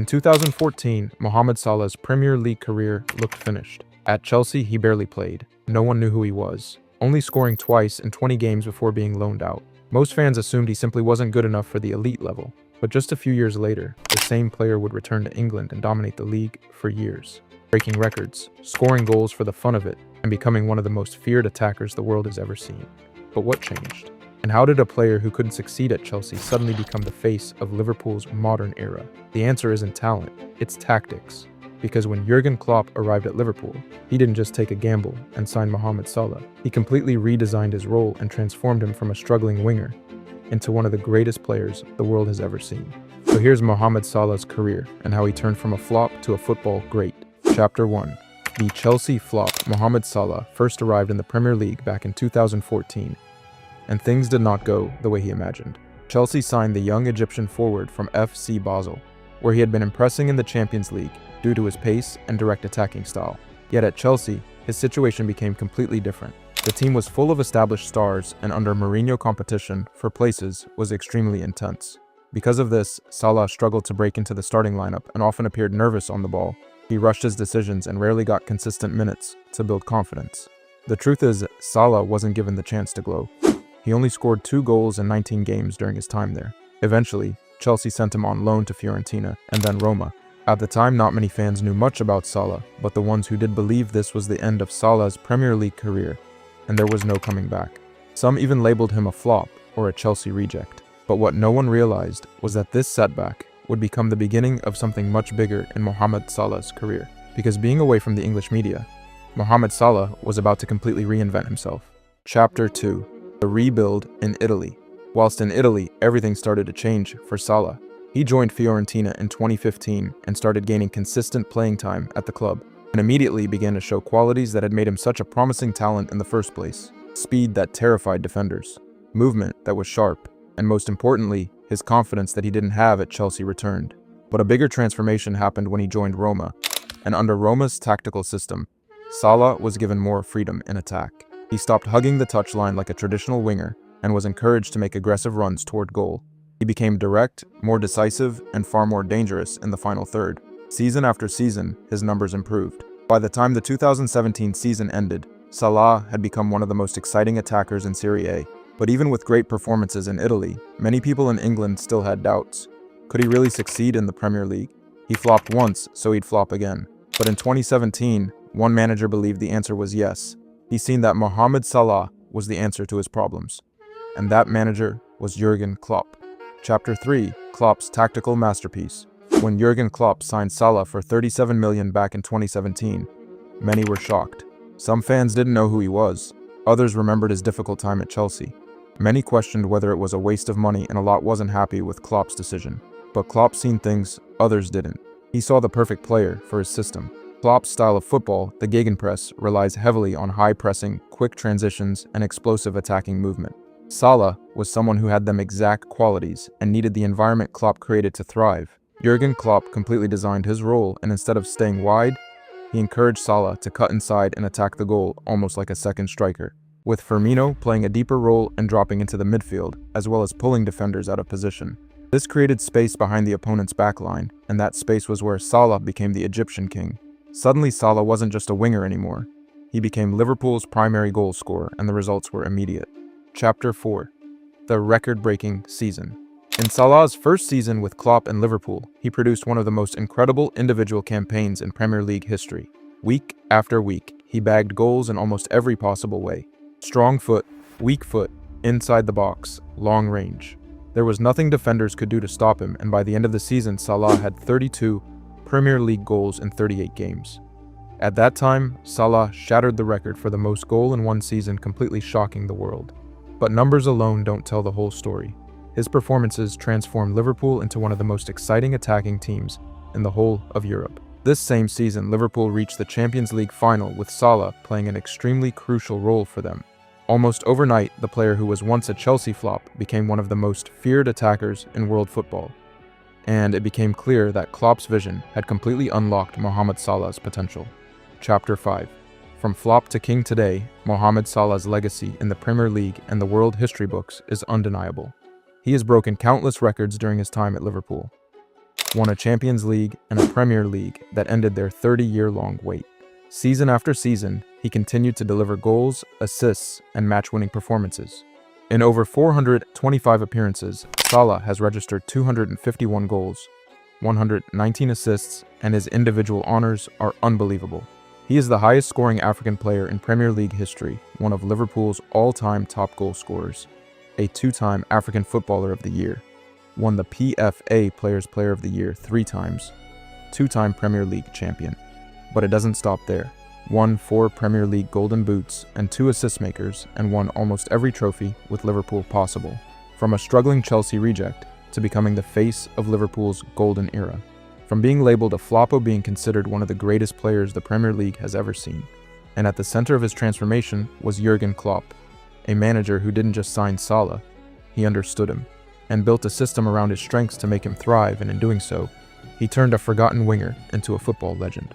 In 2014, Mohamed Salah's Premier League career looked finished. At Chelsea, he barely played. No one knew who he was, only scoring twice in 20 games before being loaned out. Most fans assumed he simply wasn't good enough for the elite level. But just a few years later, the same player would return to England and dominate the league for years, breaking records, scoring goals for the fun of it, and becoming one of the most feared attackers the world has ever seen. But what changed? And how did a player who couldn't succeed at Chelsea suddenly become the face of Liverpool's modern era? The answer isn't talent, it's tactics. Because when Jurgen Klopp arrived at Liverpool, he didn't just take a gamble and sign Mohamed Salah. He completely redesigned his role and transformed him from a struggling winger into one of the greatest players the world has ever seen. So here's Mohamed Salah's career and how he turned from a flop to a football great. Chapter 1. The Chelsea flop. Mohamed Salah first arrived in the Premier League back in 2014, and things did not go the way he imagined. Chelsea signed the young Egyptian forward from FC Basel, where he had been impressing in the Champions League due to his pace and direct attacking style. Yet at Chelsea, his situation became completely different. The team was full of established stars, and under Mourinho, competition for places was extremely intense. Because of this, Salah struggled to break into the starting lineup and often appeared nervous on the ball. He rushed his decisions and rarely got consistent minutes to build confidence. The truth is, Salah wasn't given the chance to glow. He only scored 2 goals in 19 games during his time there. Eventually, Chelsea sent him on loan to Fiorentina and then Roma. At the time, not many fans knew much about Salah, but the ones who did believe this was the end of Salah's Premier League career, and there was no coming back. Some even labeled him a flop or a Chelsea reject. But what no one realized was that this setback would become the beginning of something much bigger in Mohamed Salah's career. Because being away from the English media, Mohamed Salah was about to completely reinvent himself. Chapter 2. The rebuild in Italy. Whilst in Italy, everything started to change for Salah. He joined Fiorentina in 2015 and started gaining consistent playing time at the club, and immediately began to show qualities that had made him such a promising talent in the first place. Speed that terrified defenders, movement that was sharp, and most importantly, his confidence that he didn't have at Chelsea returned. But a bigger transformation happened when he joined Roma, and under Roma's tactical system, Salah was given more freedom in attack. He stopped hugging the touchline like a traditional winger and was encouraged to make aggressive runs toward goal. He became direct, more decisive, and far more dangerous in the final third. Season after season, his numbers improved. By the time the 2017 season ended, Salah had become one of the most exciting attackers in Serie A. But even with great performances in Italy, many people in England still had doubts. Could he really succeed in the Premier League? He flopped once, so he'd flop again. But in 2017, one manager believed the answer was yes. He seen that Mohamed Salah was the answer to his problems. And that manager was Jurgen Klopp. Chapter 3. Klopp's tactical masterpiece. When Jurgen Klopp signed Salah for $37 million back in 2017, many were shocked. Some fans didn't know who he was. Others remembered his difficult time at Chelsea. Many questioned whether it was a waste of money, and a lot wasn't happy with Klopp's decision. But Klopp seen things others didn't. He saw the perfect player for his system. Klopp's style of football, the gegenpress, relies heavily on high pressing, quick transitions, and explosive attacking movement. Salah was someone who had them exact qualities and needed the environment Klopp created to thrive. Jurgen Klopp completely designed his role, and instead of staying wide, he encouraged Salah to cut inside and attack the goal almost like a second striker, with Firmino playing a deeper role and dropping into the midfield, as well as pulling defenders out of position. This created space behind the opponent's backline, and that space was where Salah became the Egyptian king. Suddenly, Salah wasn't just a winger anymore. He became Liverpool's primary goal scorer, and the results were immediate. Chapter 4. The record-breaking season. In Salah's first season with Klopp and Liverpool, he produced one of the most incredible individual campaigns in Premier League history. Week after week, he bagged goals in almost every possible way. Strong foot, weak foot, inside the box, long range. There was nothing defenders could do to stop him, and by the end of the season, Salah had 32 Premier League goals in 38 games. At that time, Salah shattered the record for the most goal in one season, completely shocking the world. But numbers alone don't tell the whole story. His performances transformed Liverpool into one of the most exciting attacking teams in the whole of Europe. This same season, Liverpool reached the Champions League final with Salah playing an extremely crucial role for them. Almost overnight, the player who was once a Chelsea flop became one of the most feared attackers in world football. And it became clear that Klopp's vision had completely unlocked Mohamed Salah's potential. Chapter 5. From flop to king today, Mohamed Salah's legacy in the Premier League and the world history books is undeniable. He has broken countless records during his time at Liverpool. won a Champions League and a Premier League that ended their 30-year-long wait. Season after season, he continued to deliver goals, assists, and match-winning performances. In over 425 appearances, Salah has registered 251 goals, 119 assists, and his individual honors are unbelievable. He is the highest-scoring African player in Premier League history, one of Liverpool's all-time top goal scorers, a two-time African Footballer of the Year, won the PFA Players Player of the Year 3 times, two-time Premier League champion. But it doesn't stop there. Won 4 Premier League Golden Boots and 2 assist makers, and won almost every trophy with Liverpool possible, from a struggling Chelsea reject to becoming the face of Liverpool's golden era, from being labeled a flop to being considered one of the greatest players the Premier League has ever seen. And at the center of his transformation was Jurgen Klopp, a manager who didn't just sign Salah, he understood him, and built a system around his strengths to make him thrive, and in doing so, he turned a forgotten winger into a football legend.